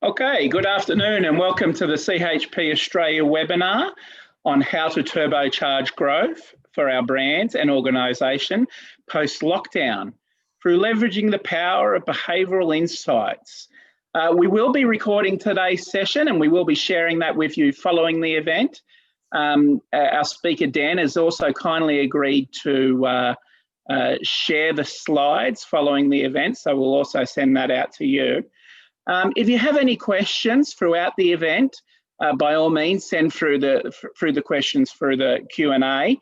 Okay, good afternoon and welcome to the CHP Australia webinar on how to turbocharge growth for our brands and organisation post-lockdown through leveraging the power of behavioural insights. We will be recording today's session and we will be sharing that with you following the event. Our speaker Dan has also kindly agreed to share the slides following the event, so we'll also send that out to you. If you have any questions throughout the event, by all means send through the questions through the Q&A.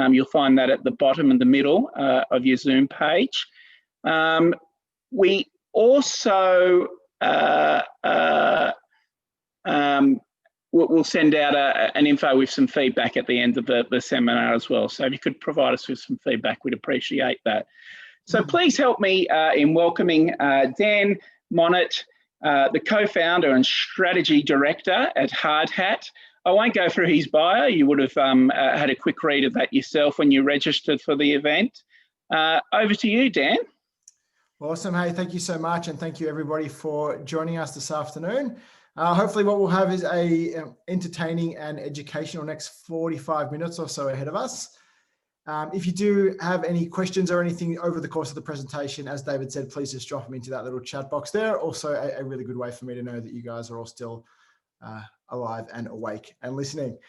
You'll find that at the bottom and the middle of your Zoom page. We also we'll send out an info with some feedback at the end of the seminar as well. So if you could provide us with some feedback, we'd appreciate that. So please help me in welcoming Dan Monett, the co-founder and strategy director at Hard Hat. I won't go through his bio. You would have had a quick read of that yourself when you registered for the event. Over to you, Dan. Awesome. Hey, thank you so much. And thank you everybody for joining us this afternoon. Hopefully what we'll have is a entertaining and educational next 45 minutes or so ahead of us. If you do have any questions or anything over the course of the presentation, as David said, please just drop them into that little chat box there. Also a really good way for me to know that you guys are all still alive and awake and listening.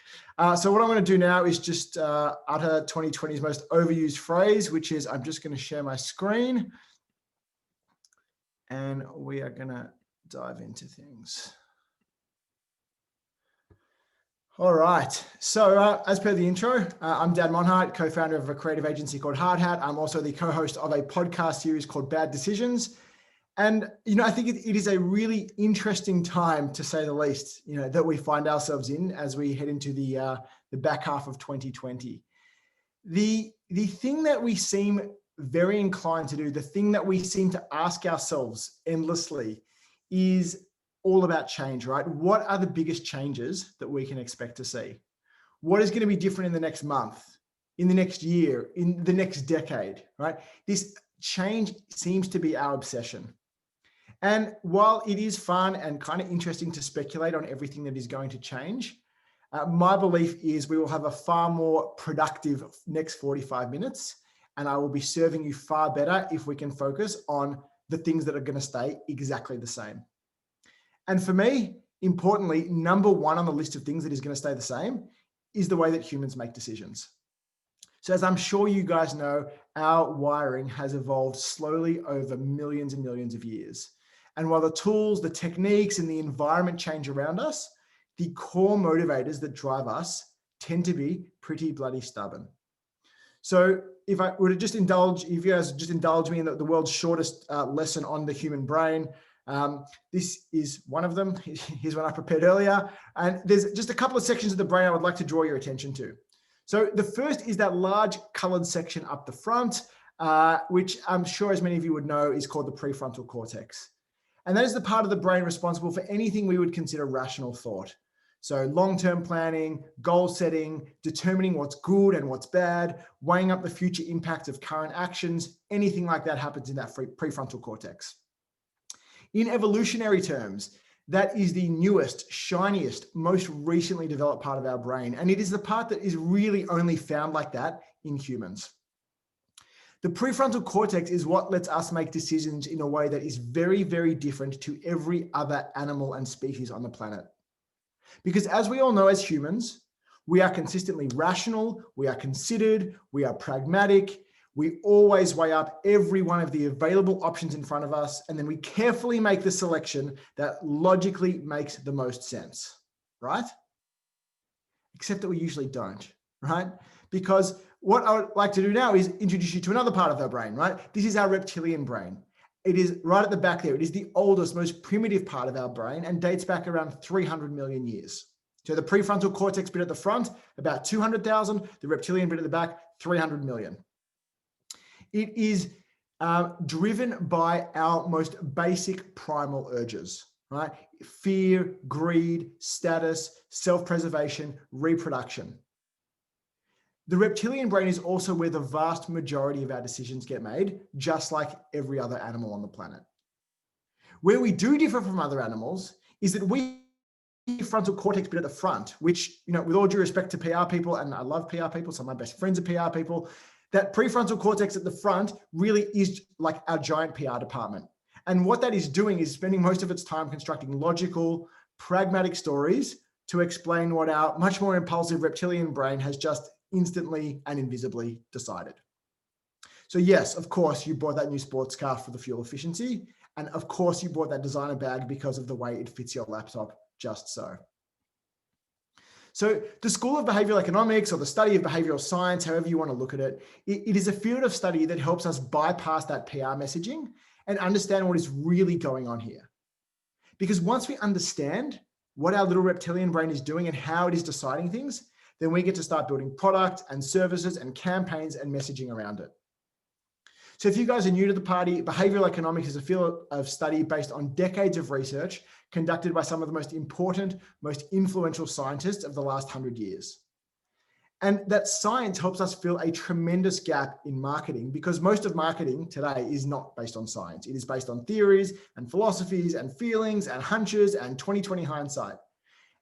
So what I'm going to do now is just utter 2020's most overused phrase, which is I'm just going to share my screen and we are going to dive into things. All right, so as per the intro, I'm Dan Monett, co-founder of a creative agency called Hard Hat. I'm also the co-host of a podcast series called Bad Decisions. And, I think it is a really interesting time, to say the least, that we find ourselves in as we head into the back half of 2020. The thing that we seem very inclined to do, the thing that we seem to ask ourselves endlessly is all about change, right? What are the biggest changes that we can expect to see? What is going to be different in the next month, in the next year, in the next decade, right? This change seems to be our obsession. And while it is fun and kind of interesting to speculate on everything that is going to change, my belief is we will have a far more productive next 45 minutes, and I will be serving you far better if we can focus on the things that are going to stay exactly the same. And for me, importantly, number one on the list of things that is going to stay the same is the way that humans make decisions. So as I'm sure you guys know, our wiring has evolved slowly over millions and millions of years. And while the tools, the techniques, and the environment change around us, the core motivators that drive us tend to be pretty bloody stubborn. So if I were to just indulge, if you guys just indulge me in the world's shortest lesson on the human brain, this is one of them. Here's one I prepared earlier. And there's just a couple of sections of the brain I would like to draw your attention to. So the first is that large colored section up the front, which I'm sure as many of you would know is called the prefrontal cortex. And that is the part of the brain responsible for anything we would consider rational thought. So long-term planning, goal setting, determining what's good and what's bad, weighing up the future impact of current actions, anything like that happens in that prefrontal cortex. In evolutionary terms, that is the newest, shiniest, most recently developed part of our brain. And it is the part that is really only found like that in humans. The prefrontal cortex is what lets us make decisions in a way that is very, very different to every other animal and species on the planet. Because as we all know as humans, we are consistently rational, we are considered, we are pragmatic, we always weigh up every one of the available options in front of us, and then we carefully make the selection that logically makes the most sense, right? Except that we usually don't, right? Because what I would like to do now is introduce you to another part of our brain, right? This is our reptilian brain. It is right at the back there. It is the oldest, most primitive part of our brain and dates back around 300 million years. So the prefrontal cortex bit at the front, about 200,000, the reptilian bit at the back, 300 million. It is driven by our most basic primal urges, right? Fear, greed, status, self-preservation, reproduction. The reptilian brain is also where the vast majority of our decisions get made, just like every other animal on the planet. Where we do differ from other animals is that we frontal cortex bit at the front, which, with all due respect to PR people, and I love PR people, some of my best friends are PR people, that prefrontal cortex at the front really is like our giant PR department. And what that is doing is spending most of its time constructing logical, pragmatic stories to explain what our much more impulsive reptilian brain has just instantly and invisibly decided. So yes, of course, you bought that new sports car for the fuel efficiency. And of course, you bought that designer bag because of the way it fits your laptop, just so. So the School of Behavioral Economics, or the study of behavioral science, however you want to look at it, it is a field of study that helps us bypass that PR messaging and understand what is really going on here. Because once we understand what our little reptilian brain is doing and how it is deciding things, then we get to start building product and services and campaigns and messaging around it. So if you guys are new to the party, behavioral economics is a field of study based on decades of research conducted by some of the most important, most influential scientists of the last 100 years. And that science helps us fill a tremendous gap in marketing, because most of marketing today is not based on science. It is based on theories and philosophies and feelings and hunches and 20/20 hindsight.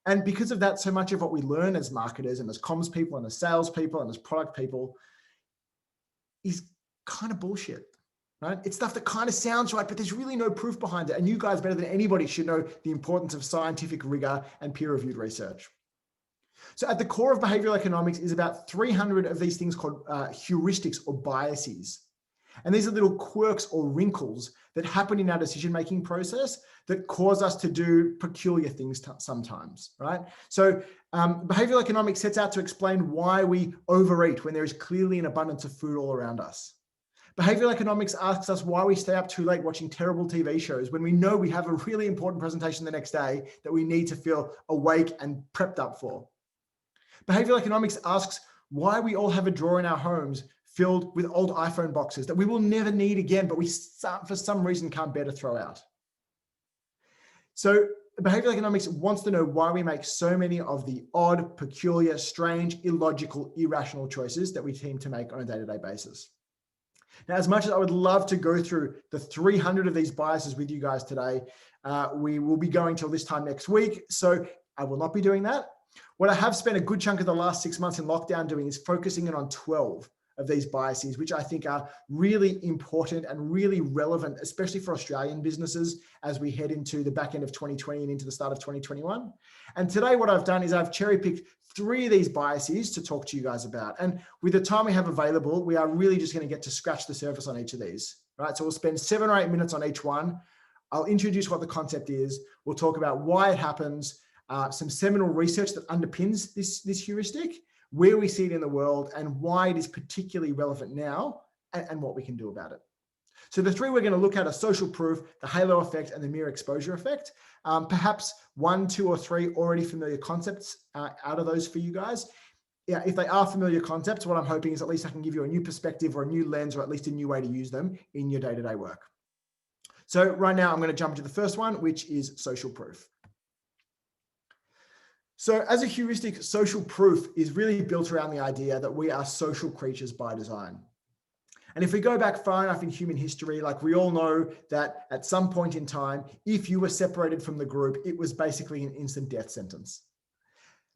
And because of that, so much of what we learn as marketers and as comms people and as sales people and as product people is kind of bullshit, right? It's stuff that kind of sounds right, but there's really no proof behind it. And you guys better than anybody should know the importance of scientific rigor and peer-reviewed research. So at the core of behavioral economics is about 300 of these things called heuristics or biases. And these are little quirks or wrinkles that happen in our decision-making process that cause us to do peculiar things sometimes, right? So behavioral economics sets out to explain why we overeat when there is clearly an abundance of food all around us. Behavioral economics asks us why we stay up too late watching terrible TV shows when we know we have a really important presentation the next day that we need to feel awake and prepped up for. Behavioral economics asks why we all have a drawer in our homes filled with old iPhone boxes that we will never need again, but we for some reason can't bear to throw out. So behavioral economics wants to know why we make so many of the odd, peculiar, strange, illogical, irrational choices that we seem to make on a day-to-day basis. Now, as much as I would love to go through the 300 of these biases with you guys today, we will be going till this time next week. So I will not be doing that. What I have spent a good chunk of the last 6 months in lockdown doing is focusing in on 12 of these biases, which I think are really important and really relevant, especially for Australian businesses as we head into the back end of 2020 and into the start of 2021. And today what I've done is I've cherry-picked 3 of these biases to talk to you guys about. And with the time we have available, we are really just going to get to scratch the surface on each of these, right? So we'll spend 7 or 8 minutes on each one. I'll introduce what the concept is. We'll talk about why it happens, some seminal research that underpins this heuristic, where we see it in the world, and why it is particularly relevant now, and what we can do about it. So the 3 we're going to look at are social proof, the halo effect, and the mere exposure effect. Perhaps 1, 2, or 3 already familiar concepts out of those for you guys. Yeah, if they are familiar concepts, what I'm hoping is at least I can give you a new perspective or a new lens, or at least a new way to use them in your day-to-day work. So right now I'm going to jump into the first one, which is social proof. So as a heuristic, social proof is really built around the idea that we are social creatures by design. And if we go back far enough in human history, like we all know that at some point in time, if you were separated from the group, it was basically an instant death sentence.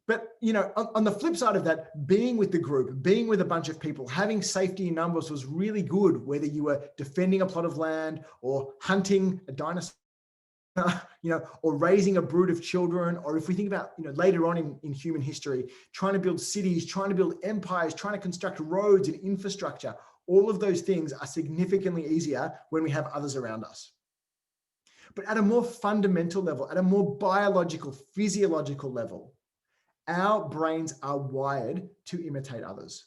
But, on the flip side of that, being with the group, being with a bunch of people, having safety in numbers was really good, whether you were defending a plot of land or hunting a dinosaur, or raising a brood of children, or if we think about, later on in human history, trying to build cities, trying to build empires, trying to construct roads and infrastructure, all of those things are significantly easier when we have others around us. But at a more fundamental level, at a more biological, physiological level, our brains are wired to imitate others.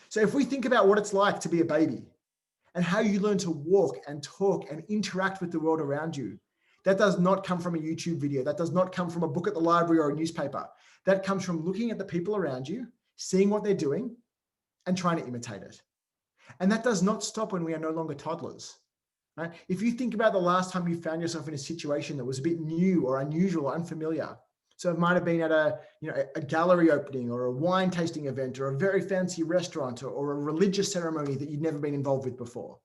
So if we think about what it's like to be a baby and how you learn to walk and talk and interact with the world around you, that does not come from a YouTube video. That does not come from a book at the library or a newspaper. That comes from looking at the people around you, seeing what they're doing, and trying to imitate it. And that does not stop when we are no longer toddlers. Right? If you think about the last time you found yourself in a situation that was a bit new or unusual or unfamiliar, so it might have been at a gallery opening or a wine tasting event or a very fancy restaurant or a religious ceremony that you'd never been involved with before.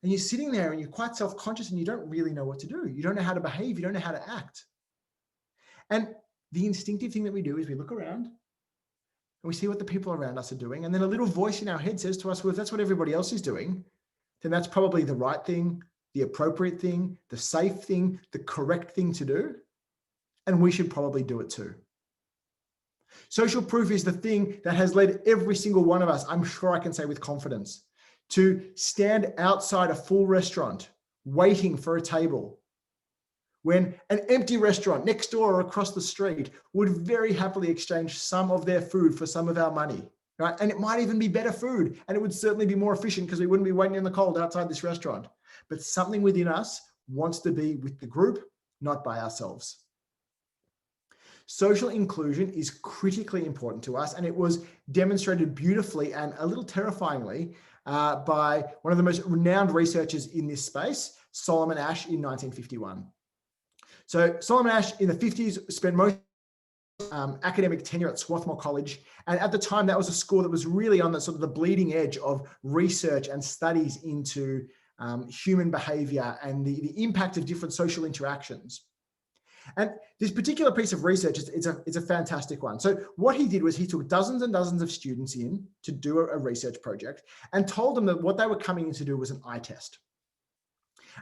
And you're sitting there and you're quite self-conscious and you don't really know what to do. You don't know how to behave. You don't know how to act. And the instinctive thing that we do is we look around and we see what the people around us are doing. And then a little voice in our head says to us, well, if that's what everybody else is doing, then that's probably the right thing, the appropriate thing, the safe thing, the correct thing to do. And we should probably do it too. Social proof is the thing that has led every single one of us, I'm sure I can say with confidence, to stand outside a full restaurant waiting for a table when an empty restaurant next door or across the street would very happily exchange some of their food for some of our money, right? And it might even be better food, and it would certainly be more efficient because we wouldn't be waiting in the cold outside this restaurant. But something within us wants to be with the group, not by ourselves. Social inclusion is critically important to us, and it was demonstrated beautifully and a little terrifyingly by one of the most renowned researchers in this space, Solomon Asch, in 1951. So Solomon Asch in the 50s spent most academic tenure at Swarthmore College, and at the time that was a school that was really on the sort of the bleeding edge of research and studies into human behavior and the impact of different social interactions. And this particular piece of research it's a fantastic one. So what he did was he took dozens and dozens of students in to do a research project and told them that what they were coming in to do was an eye test.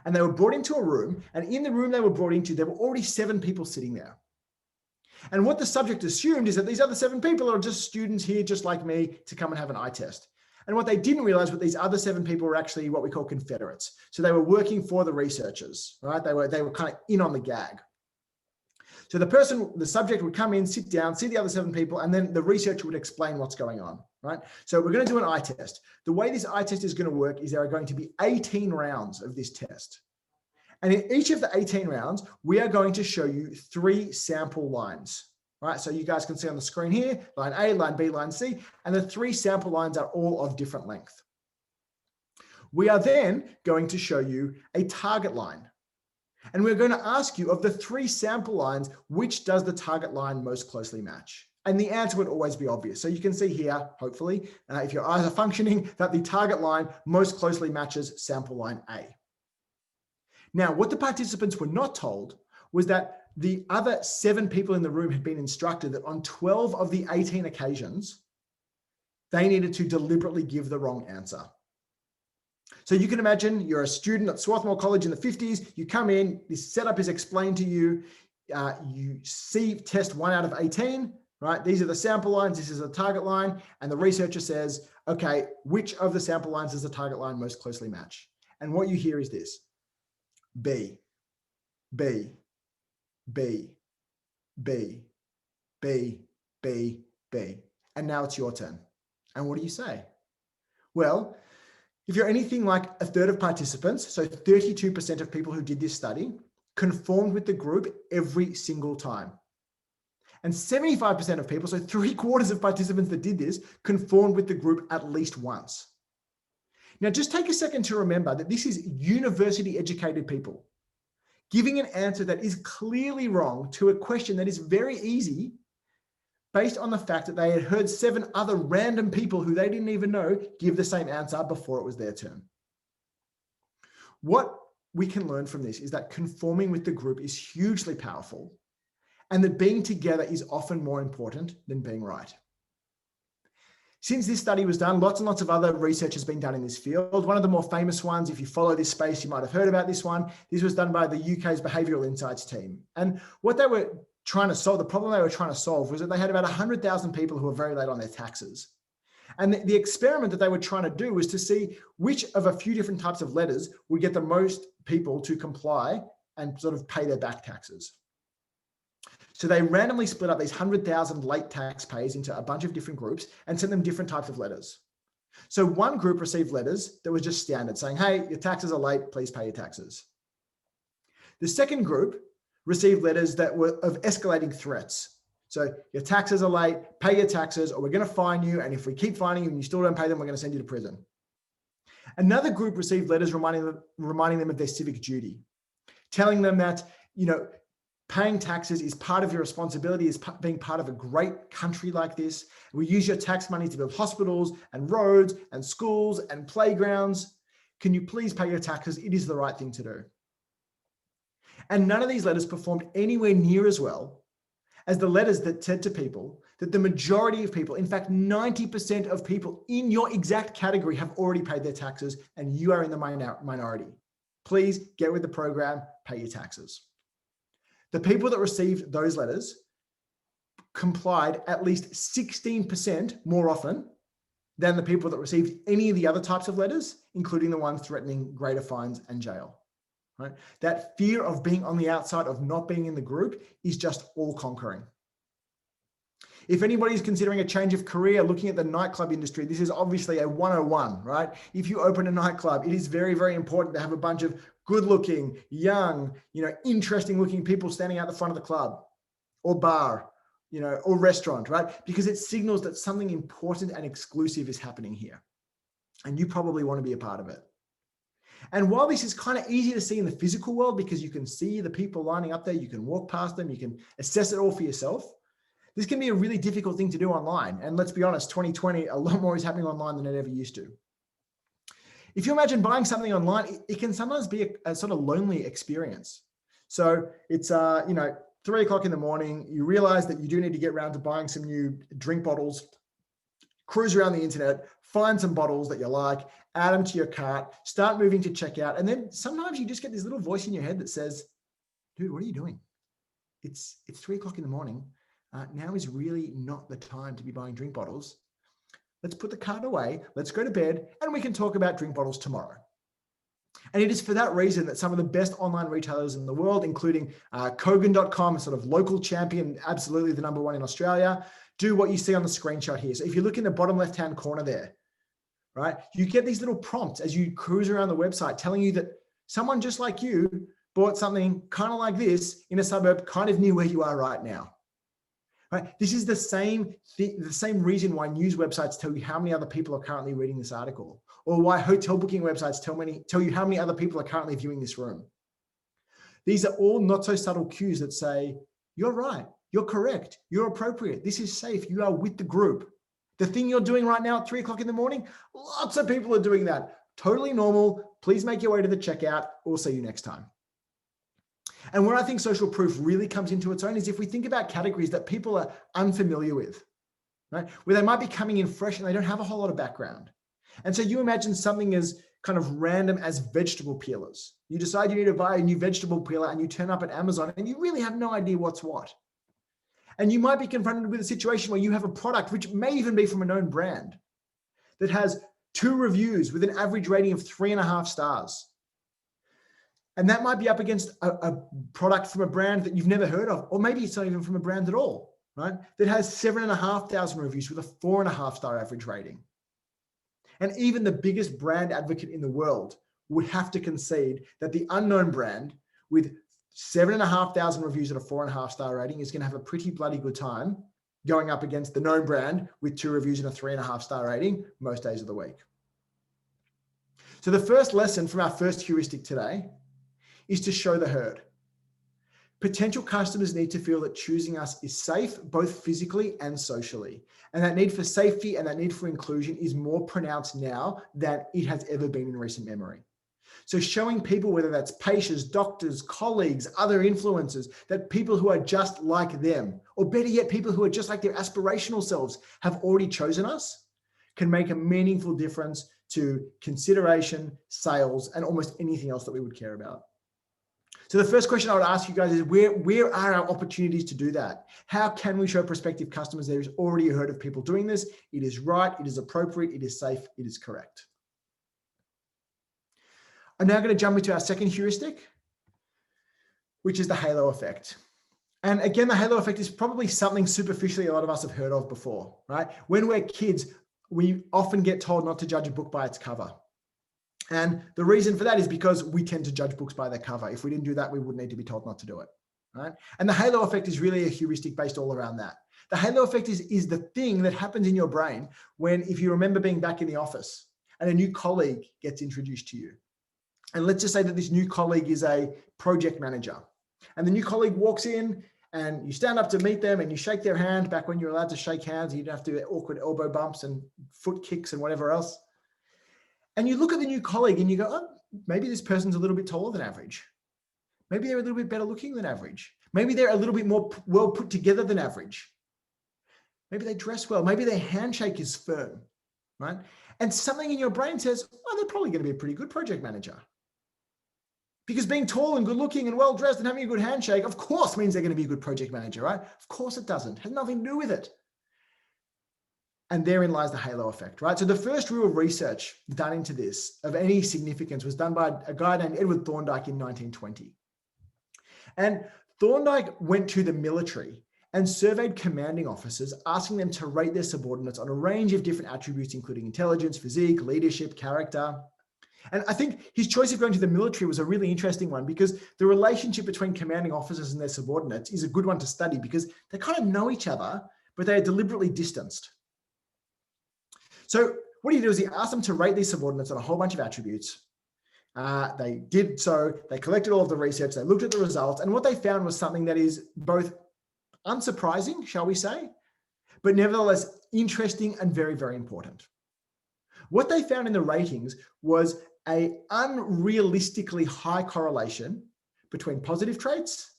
And they were brought into a room, and in the room they were brought into, there were already 7 people sitting there. And what the subject assumed is that these other 7 people are just students here, just like me, to come and have an eye test. And what they didn't realize was these other 7 people were actually what we call Confederates. So they were working for the researchers, right? They were kind of in on the gag. So the subject would come in, sit down, see the other 7 people, and then the researcher would explain what's going on, right? So we're going to do an eye test. The way this eye test is going to work is there are going to be 18 rounds of this test. And in each of the 18 rounds, we are going to show you 3 sample lines, right? So you guys can see on the screen here, line A, line B, line C, and the 3 sample lines are all of different length. We are then going to show you a target line. And we're going to ask you, of the 3 sample lines, which does the target line most closely match? And the answer would always be obvious. So you can see here, hopefully, if your eyes are functioning, that the target line most closely matches sample line A. Now, what the participants were not told was that the other 7 people in the room had been instructed that on 12 of the 18 occasions, they needed to deliberately give the wrong answer. So you can imagine you're a student at Swarthmore College in the 50s, you come in, this setup is explained to you, you see test 1 out of 18, right? These are the sample lines, this is a target line, and the researcher says, okay, which of the sample lines does the target line most closely match? And what you hear is this: B, B, B, B, B, B, B. And now it's your turn. And what do you say? Well, if you're anything like a third of participants, so 32% of people who did this study, conformed with the group every single time. And 75% of people, so 3/4 of participants that did this, conformed with the group at least once. Now, just take a second to remember that this is university educated people giving an answer that is clearly wrong to a question that is very easy, based on the fact that they had heard 7 other random people who they didn't even know give the same answer before it was their turn. What we can learn from this is that conforming with the group is hugely powerful, and that being together is often more important than being right. Since this study was done, lots and lots of other research has been done in this field. One of the more famous ones, if you follow this space, you might have heard about this one. This was done by the UK's Behavioural Insights team. And what they were trying to solve, the problem they were trying to solve, was that they had about 100,000 people who were very late on their taxes. And the experiment that they were trying to do was to see which of a few different types of letters would get the most people to comply and sort of pay their back taxes. So they randomly split up these 100,000 late taxpayers into a bunch of different groups and sent them different types of letters. So one group received letters that were just standard, saying, hey, your taxes are late, please pay your taxes. The second group received letters that were of escalating threats. So your taxes are late, pay your taxes, or we're going to fine you. And if we keep fining you and you still don't pay them, we're going to send you to prison. Another group received letters reminding them of their civic duty, telling them that, paying taxes is part of your responsibility as being part of a great country like this. We use your tax money to build hospitals and roads and schools and playgrounds. Can you please pay your taxes? It is the right thing to do. And none of these letters performed anywhere near as well as the letters that said to people that the majority of people, in fact, 90% of people in your exact category have already paid their taxes and you are in the minority. Please get with the program, pay your taxes. The people that received those letters complied at least 16% more often than the people that received any of the other types of letters, including the ones threatening greater fines and jail. Right? That fear of being on the outside, of not being in the group, is just all conquering. If anybody's considering a change of career, looking at the nightclub industry, this is obviously a 101, right? If you open a nightclub, it is very, very important to have a bunch of good-looking, young, interesting-looking people standing out the front of the club or bar, or restaurant, right? Because it signals that something important and exclusive is happening here. And you probably want to be a part of it. And while this is kind of easy to see in the physical world because you can see the people lining up there, you can walk past them, you can assess it all for yourself, this can be a really difficult thing to do online. And let's be honest, 2020, a lot more is happening online than it ever used to. If you imagine buying something online, it can sometimes be a sort of lonely experience. So it's, 3 o'clock in the morning, you realize that you do need to get around to buying some new drink bottles, cruise around the internet, find some bottles that you like, add them to your cart, start moving to checkout. And then sometimes you just get this little voice in your head that says, dude, what are you doing? It's 3 o'clock in the morning. Now is really not the time to be buying drink bottles. Let's put the cart away. Let's go to bed and we can talk about drink bottles tomorrow. And it is for that reason that some of the best online retailers in the world, including Kogan.com, a sort of local champion, absolutely the number one in Australia, do what you see on the screenshot here. So if you look in the bottom left-hand corner there, right, you get these little prompts as you cruise around the website telling you that someone just like you bought something kind of like this in a suburb kind of near where you are right now. Right? This is the same reason why news websites tell you how many other people are currently reading this article, or why hotel booking websites tell you how many other people are currently viewing this room. These are all not so subtle cues that say, you're right, you're correct, you're appropriate, this is safe, you are with the group. The thing you're doing right now at 3 o'clock in the morning, lots of people are doing that. Totally normal. Please make your way to the checkout. We'll see you next time. And where I think social proof really comes into its own is if we think about categories that people are unfamiliar with, right? Where they might be coming in fresh and they don't have a whole lot of background. And so you imagine something as kind of random as vegetable peelers. You decide you need to buy a new vegetable peeler and you turn up at Amazon and you really have no idea what's what. And you might be confronted with a situation where you have a product, which may even be from a known brand, that has 2 reviews with an average rating of 3.5 stars. And that might be up against a product from a brand that you've never heard of, or maybe it's not even from a brand at all, right? That has 7,500 reviews with a 4.5 star average rating. And even the biggest brand advocate in the world would have to concede that the unknown brand with 7,500 reviews at a 4.5 star rating is going to have a pretty bloody good time going up against the known brand with 2 reviews and a 3.5 star rating most days of the week. So the first lesson from our first heuristic today is to show the herd. Potential customers need to feel that choosing us is safe, both physically and socially. And that need for safety and that need for inclusion is more pronounced now than it has ever been in recent memory. So showing people, whether that's patients, doctors, colleagues, other influencers, that people who are just like them, or better yet, people who are just like their aspirational selves have already chosen us, can make a meaningful difference to consideration, sales, and almost anything else that we would care about. So the first question I would ask you guys is where are our opportunities to do that? How can we show prospective customers there is already a herd of people doing this? It is right, it is appropriate, it is safe, it is correct. I'm now going to jump into our second heuristic, which is the halo effect. And again, the halo effect is probably something superficially a lot of us have heard of before, right? When we're kids, we often get told not to judge a book by its cover. And the reason for that is because we tend to judge books by their cover. If we didn't do that, we wouldn't need to be told not to do it, right? And the halo effect is really a heuristic based all around that. The halo effect is the thing that happens in your brain when, if you remember being back in the office and a new colleague gets introduced to you. And let's just say that this new colleague is a project manager. And the new colleague walks in and you stand up to meet them and you shake their hand back when you're allowed to shake hands. You don't have to do awkward elbow bumps and foot kicks and whatever else. And you look at the new colleague and you go, oh, maybe this person's a little bit taller than average. Maybe they're a little bit better looking than average. Maybe they're a little bit more well put together than average. Maybe they dress well. Maybe their handshake is firm, right? And something in your brain says, oh, they're probably going to be a pretty good project manager. Because being tall and good looking and well dressed and having a good handshake, of course, means they're going to be a good project manager, right? Of course it doesn't. It has nothing to do with it. And therein lies the halo effect, right? So the first real research done into this of any significance was done by a guy named Edward Thorndike in 1920. And Thorndike went to the military and surveyed commanding officers, asking them to rate their subordinates on a range of different attributes, including intelligence, physique, leadership, character. And I think his choice of going to the military was a really interesting one, because the relationship between commanding officers and their subordinates is a good one to study, because they kind of know each other, but they are deliberately distanced. So what he did was he asked them to rate these subordinates on a whole bunch of attributes. They did so. They collected all of the research. They looked at the results. And what they found was something that is both unsurprising, shall we say, but nevertheless interesting and very, very important. What they found in the ratings was an unrealistically high correlation between positive traits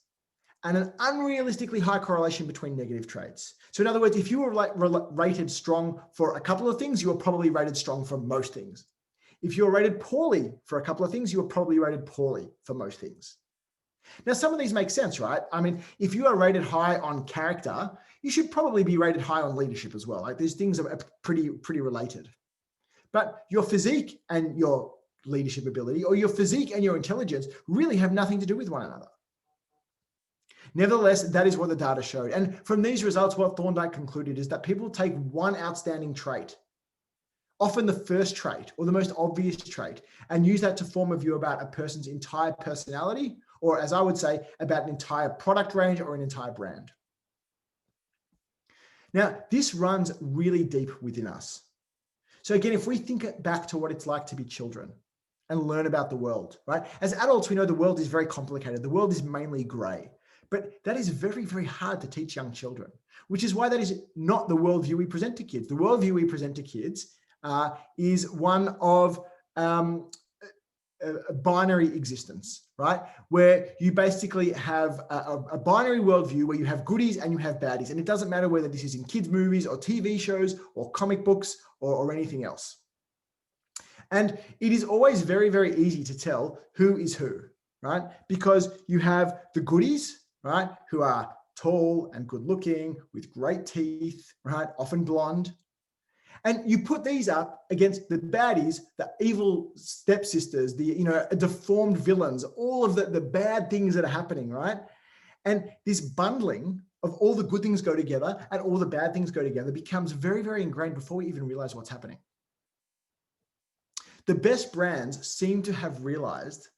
and an unrealistically high correlation between negative traits. So in other words, if you were rated strong for a couple of things, you were probably rated strong for most things. If you were rated poorly for a couple of things, you were probably rated poorly for most things. Now, some of these make sense, right? I mean, if you are rated high on character, you should probably be rated high on leadership as well. Like, these things are pretty related. But your physique and your leadership ability, or your physique and your intelligence, really have nothing to do with one another. Nevertheless, that is what the data showed. And from these results, what Thorndike concluded is that people take one outstanding trait, often the first trait or the most obvious trait, and use that to form a view about a person's entire personality, or as I would say, about an entire product range or an entire brand. Now, this runs really deep within us. So again, if we think back to what it's like to be children and learn about the world, right? As adults, we know the world is very complicated. The world is mainly gray. But that is very, very hard to teach young children, which is why that is not the worldview we present to kids. The worldview we present to kids is one of a binary existence, right? Where you basically have a binary worldview where you have goodies and you have baddies. And it doesn't matter whether this is in kids' movies or TV shows or comic books or anything else. And it is always very, very easy to tell who is who, right? Because you have the goodies, right, who are tall and good looking with great teeth, right, often blonde. And you put these up against the baddies, the evil stepsisters, the deformed villains, all of the bad things that are happening, right? And this bundling of all the good things go together and all the bad things go together becomes very, very ingrained before we even realize what's happening. The best brands seem to have realized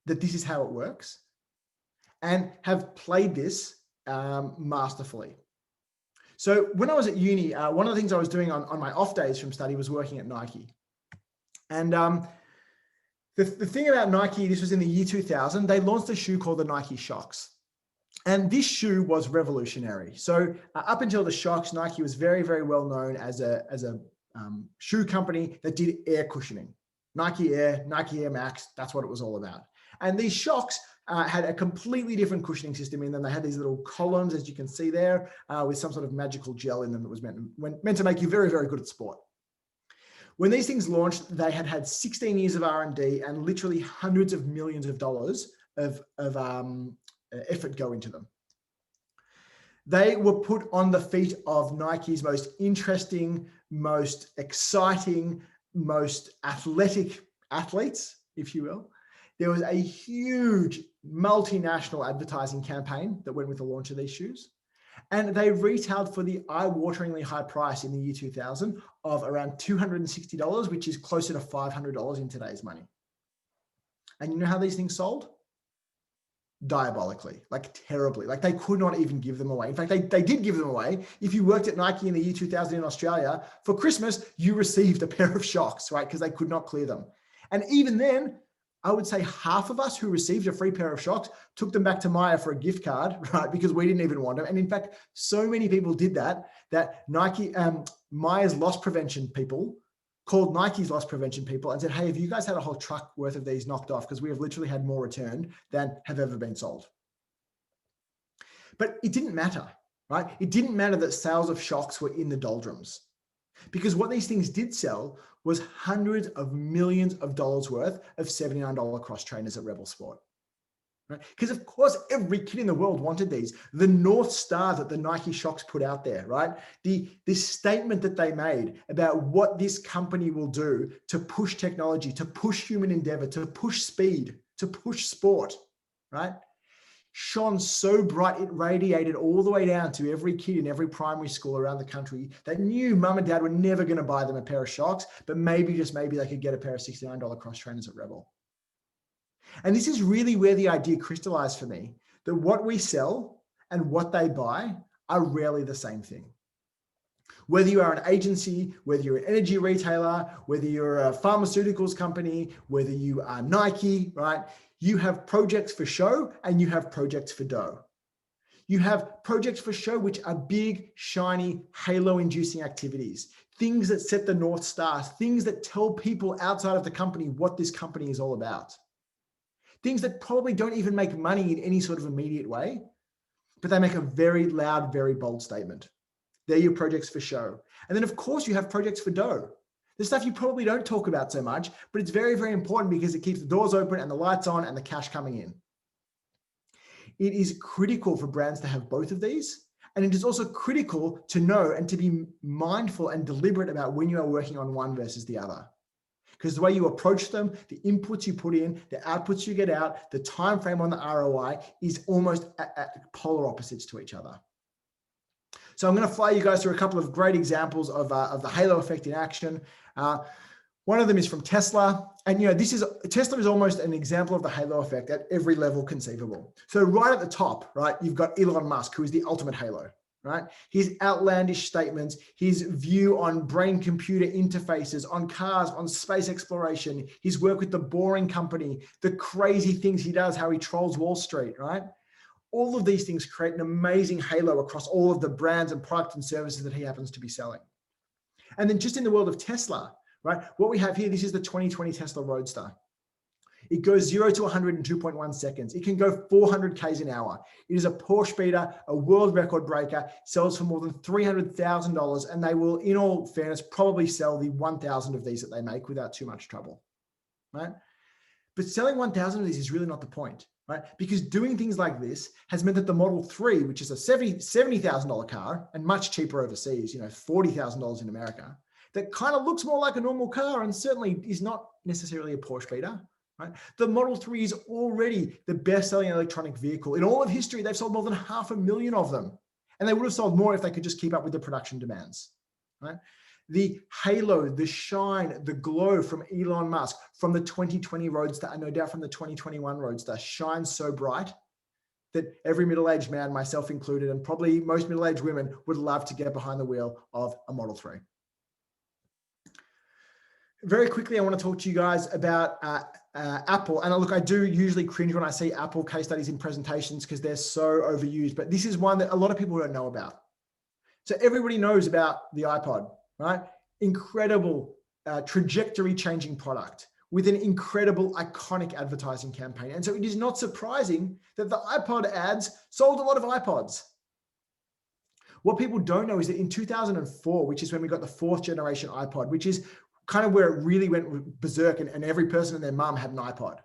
that this is how it works and have played this masterfully. So when I was at uni, one of the things I was doing on my off days from study was working at Nike. And the thing about Nike, this was in the year 2000, they launched a shoe called the Nike Shox. And this shoe was revolutionary. So up until the Shox, Nike was very, very well known as a shoe company that did air cushioning. Nike Air, Nike Air Max, that's what it was all about. And these Shox had a completely different cushioning system in them. They had these little columns, as you can see there, with some sort of magical gel in them that was meant to make you very, very good at sport. When these things launched, they had 16 years of R&D and literally hundreds of millions of dollars of effort go into them. They were put on the feet of Nike's most interesting, most exciting, most athletic athletes, if you will. There was a huge multinational advertising campaign that went with the launch of these shoes. And they retailed for the eye-wateringly high price in the year 2000 of around $260, which is closer to $500 in today's money. And you know how these things sold? Diabolically, like terribly. Like they could not even give them away. In fact, they did give them away. If you worked at Nike in the year 2000 in Australia, for Christmas, you received a pair of Shox, right? Because they could not clear them. And even then, I would say half of us who received a free pair of Shox took them back to Maya for a gift card, right? Because we didn't even want them. And in fact, so many people did that Nike, Maya's loss prevention people called Nike's loss prevention people and said, hey, have you guys had a whole truck worth of these knocked off? Because we have literally had more returned than have ever been sold. But it didn't matter, right? It didn't matter that sales of shocks were in the doldrums, because what these things did sell was hundreds of millions of dollars worth of $79 cross trainers at Rebel Sport. Right? Because of course, every kid in the world wanted these. The North Star that the Nike Shocks put out there, right? This statement that they made about what this company will do to push technology, to push human endeavor, to push speed, to push sport, right? Shone so bright, it radiated all the way down to every kid in every primary school around the country that knew mum and dad were never going to buy them a pair of Shocks, but maybe, just maybe, they could get a pair of $69 cross trainers at Rebel. And this is really where the idea crystallized for me, that what we sell and what they buy are rarely the same thing. Whether you are an agency, whether you're an energy retailer, whether you're a pharmaceuticals company, whether you are Nike, right? You have projects for show and you have projects for dough. You have projects for show, which are big, shiny, halo-inducing activities, things that set the North Star, things that tell people outside of the company what this company is all about. Things that probably don't even make money in any sort of immediate way, but they make a very loud, very bold statement. They're your projects for show. And then, of course, you have projects for dough. The stuff you probably don't talk about so much, but it's very, very important because it keeps the doors open and the lights on and the cash coming in. It is critical for brands to have both of these. And it is also critical to know and to be mindful and deliberate about when you are working on one versus the other. Because the way you approach them, the inputs you put in, the outputs you get out, the time frame on the ROI is almost at polar opposites to each other. So I'm going to fly you guys through a couple of great examples of the halo effect in action. One of them is from Tesla. And Tesla is almost an example of the halo effect at every level conceivable. So right at the top, right, you've got Elon Musk, who is the ultimate halo. Right? His outlandish statements, his view on brain-computer interfaces, on cars, on space exploration, his work with the Boring Company, the crazy things he does, how he trolls Wall Street, right? All of these things create an amazing halo across all of the brands and products and services that he happens to be selling. And then just in the world of Tesla, right? What we have here, this is the 2020 Tesla Roadster. It goes 0 to 100 in 2.1 seconds. It can go 400 Ks an hour. It is a Porsche beater, a world record breaker, sells for more than $300,000, and they will, in all fairness, probably sell the 1,000 of these that they make without too much trouble, right? But selling 1,000 of these is really not the point, right? Because doing things like this has meant that the Model 3, which is a $70,000 car and much cheaper overseas, $40,000 in America, that kind of looks more like a normal car and certainly is not necessarily a Porsche beater. Right? The Model 3 is already the best-selling electronic vehicle. In all of history, they've sold more than 500,000 of them. And they would have sold more if they could just keep up with the production demands. Right? The halo, the shine, the glow from Elon Musk, from the 2020 Roadster, and no doubt from the 2021 Roadster, shines so bright that every middle-aged man, myself included, and probably most middle-aged women would love to get behind the wheel of a Model 3. Very quickly, I want to talk to you guys about Apple. And look, I do usually cringe when I see Apple case studies in presentations because they're so overused, but this is one that a lot of people don't know about. So everybody knows about the iPod, right? Incredible trajectory changing product with an incredible iconic advertising campaign. And so it is not surprising that the iPod ads sold a lot of iPods. What people don't know is that in 2004, which is when we got the 4th generation iPod, which is kind of where it really went berserk and every person and their mum had an iPod.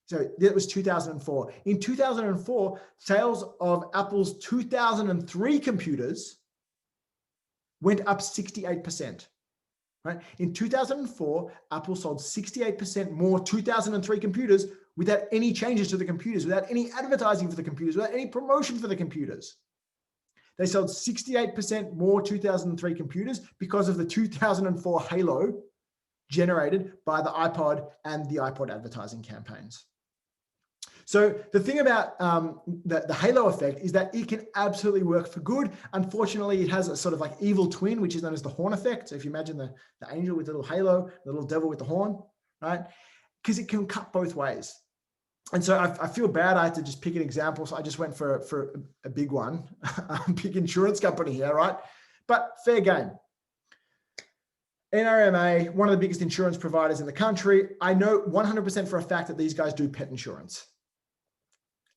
So that was 2004. In 2004, sales of Apple's 2003 computers went up 68%. Right? In 2004, Apple sold 68% more 2003 computers without any changes to the computers, without any advertising for the computers, without any promotion for the computers. They sold 68% more 2003 computers because of the 2004 halo generated by the iPod and the iPod advertising campaigns. So the thing about the halo effect is that it can absolutely work for good. Unfortunately, it has a sort of like evil twin, which is known as the horn effect. So if you imagine the angel with the little halo, the little devil with the horn, right? Because it can cut both ways. And so I feel bad. I had to just pick an example. So I just went for a big one, big insurance company here, right? But fair game. NRMA, one of the biggest insurance providers in the country. I know 100% for a fact that these guys do pet insurance.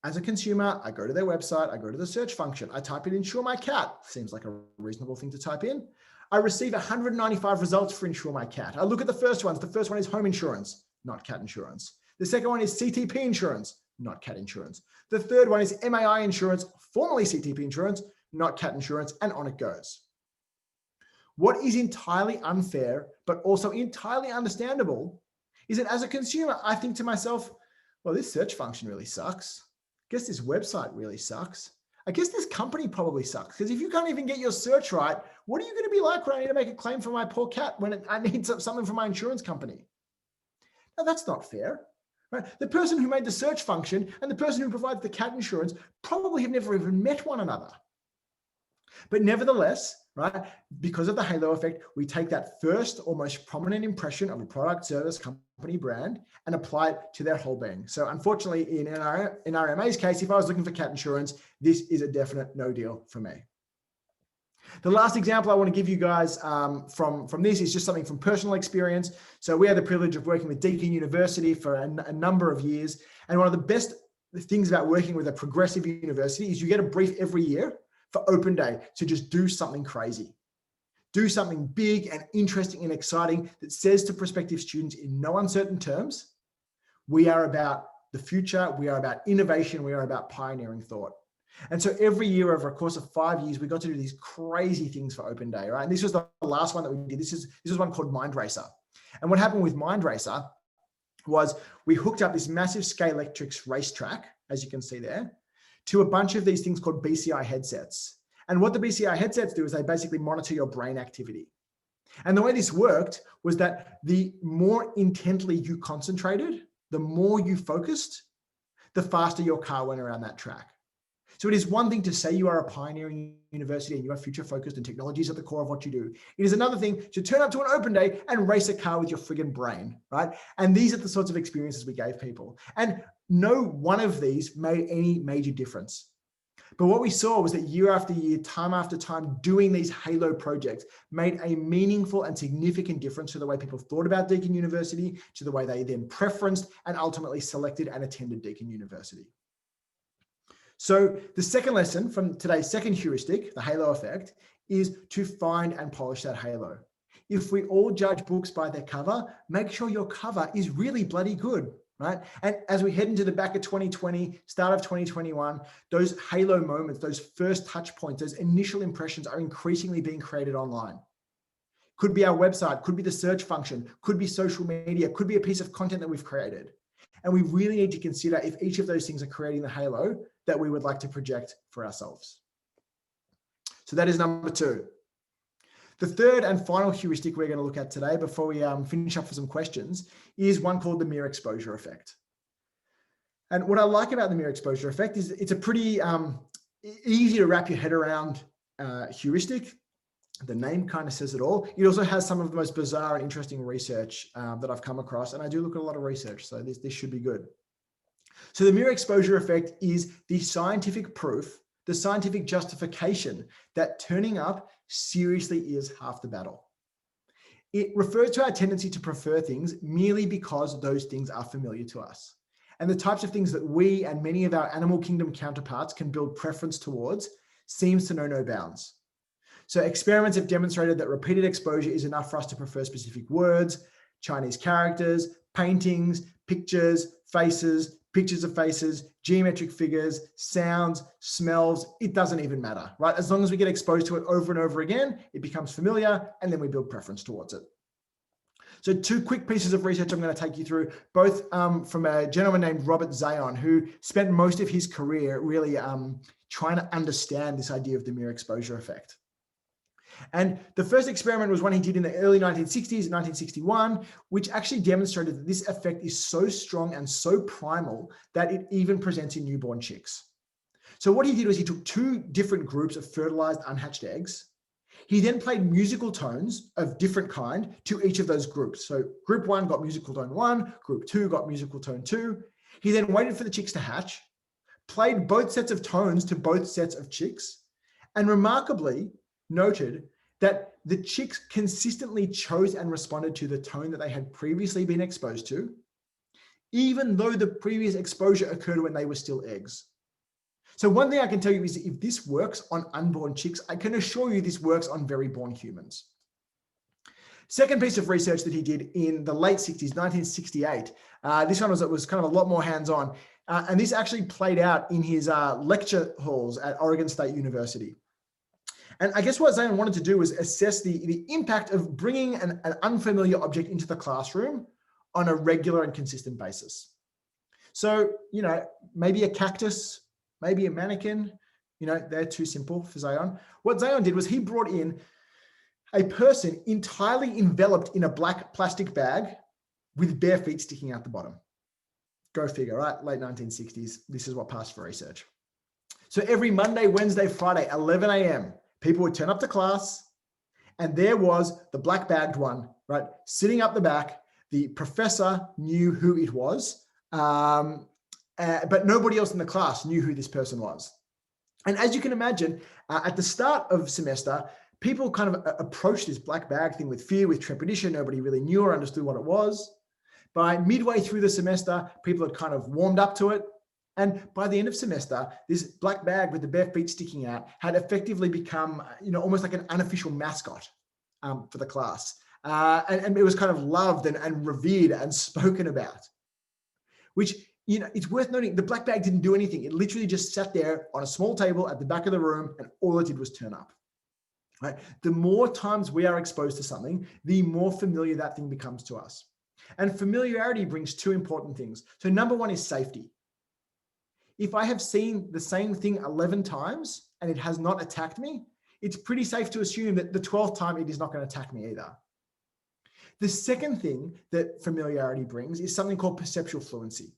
As a consumer, I go to their website, I go to the search function, I type in insure my cat. Seems like a reasonable thing to type in. I receive 195 results for insure my cat. I look at the first ones. The first one is home insurance, not cat insurance. The second one is CTP insurance, not cat insurance. The third one is MAI insurance, formerly CTP insurance, not cat insurance, and on it goes. What is entirely unfair, but also entirely understandable, is that as a consumer, I think to myself, well, this search function really sucks. I guess this website really sucks. I guess this company probably sucks, because if you can't even get your search right, what are you going to be like when I need to make a claim for my poor cat when I need something from my insurance company? Now, that's not fair. Right? The person who made the search function and the person who provides the cat insurance probably have never even met one another. But nevertheless, right, because of the halo effect, we take that first or most prominent impression of a product, service, company, brand, and apply it to their whole being. So unfortunately, in NRMA's case, if I was looking for cat insurance, this is a definite no deal for me. The last example I want to give you guys from this is just something from personal experience. So we had the privilege of working with Deakin University for a number of years. And one of the best things about working with a progressive university is you get a brief every year for open day to just do something crazy. Do something big and interesting and exciting that says to prospective students in no uncertain terms, we are about the future, we are about innovation, we are about pioneering thought. And so every year over a course of 5 years, we got to do these crazy things for open day, right? And this was the last one that we did. This was one called Mind Racer. And what happened with Mind Racer was we hooked up this massive Scalextric racetrack, as you can see there, to a bunch of these things called BCI headsets. And what the BCI headsets do is they basically monitor your brain activity. And the way this worked was that the more intently you concentrated, the more you focused, the faster your car went around that track. So it is one thing to say you are a pioneering university and you are future focused and technology is at the core of what you do. It is another thing to turn up to an open day and race a car with your friggin' brain, right? And these are the sorts of experiences we gave people. And no one of these made any major difference. But what we saw was that year after year, time after time, doing these halo projects made a meaningful and significant difference to the way people thought about Deakin University, to the way they then preferenced and ultimately selected and attended Deakin University. So the second lesson from today's second heuristic, the halo effect, is to find and polish that halo. If we all judge books by their cover, make sure your cover is really bloody good, right? And as we head into the back of 2020, start of 2021, those halo moments, those first touch points, those initial impressions are increasingly being created online. Could be our website, could be the search function, could be social media, could be a piece of content that we've created. And we really need to consider if each of those things are creating the halo that we would like to project for ourselves. So that is number 2. The third and final heuristic we're going to look at today before we finish up for some questions is one called the mere exposure effect. And what I like about the mere exposure effect is it's a pretty easy to wrap your head around heuristic. The name kind of says it all. It also has some of the most bizarre and interesting research that I've come across. And I do look at a lot of research, so this should be good. So the mere exposure effect is the scientific proof, the scientific justification that turning up seriously is half the battle. It refers to our tendency to prefer things merely because those things are familiar to us. And the types of things that we and many of our animal kingdom counterparts can build preference towards seems to know no bounds. So experiments have demonstrated that repeated exposure is enough for us to prefer specific words, Chinese characters, paintings, pictures, faces, pictures of faces, geometric figures, sounds, smells, it doesn't even matter, right? As long as we get exposed to it over and over again, it becomes familiar and then we build preference towards it. So 2 quick pieces of research I'm going to take you through, both from a gentleman named Robert Zayon, who spent most of his career really trying to understand this idea of the mere exposure effect. And the first experiment was one he did in the early 1960s, 1961, which actually demonstrated that this effect is so strong and so primal that it even presents in newborn chicks. So what he did was he took 2 different groups of fertilized unhatched eggs. He then played musical tones of different kind to each of those groups. So group 1 got musical tone 1, group 2 got musical tone 2. He then waited for the chicks to hatch, played both sets of tones to both sets of chicks, and remarkably noted that the chicks consistently chose and responded to the tone that they had previously been exposed to, even though the previous exposure occurred when they were still eggs. So one thing I can tell you is that if this works on unborn chicks, I can assure you this works on very born humans. Second piece of research that he did in the late 60s, 1968, this one was kind of a lot more hands-on, and this actually played out in his lecture halls at Oregon State University. And I guess what Zion wanted to do was assess the impact of bringing an unfamiliar object into the classroom on a regular and consistent basis. So, maybe a cactus, maybe a mannequin, they're too simple for Zion. What Zion did was he brought in a person entirely enveloped in a black plastic bag with bare feet sticking out the bottom. Go figure, right? Late 1960s, this is what passed for research. So every Monday, Wednesday, Friday, 11 a.m., people would turn up to class, and there was the black bagged one, right, sitting up the back. The professor knew who it was, but nobody else in the class knew who this person was. And as you can imagine, at the start of semester, people kind of approached this black bag thing with fear, with trepidation. Nobody really knew or understood what it was. By midway through the semester, people had kind of warmed up to it. And by the end of semester, this black bag with the bare feet sticking out had effectively become, almost like an unofficial mascot for the class. And it was kind of loved and revered and spoken about, which, it's worth noting, the black bag didn't do anything. It literally just sat there on a small table at the back of the room, and all it did was turn up. Right? The more times we are exposed to something, the more familiar that thing becomes to us. And familiarity brings two important things. So number one is safety. If I have seen the same thing 11 times and it has not attacked me, it's pretty safe to assume that the 12th time it is not going to attack me either. The second thing that familiarity brings is something called perceptual fluency.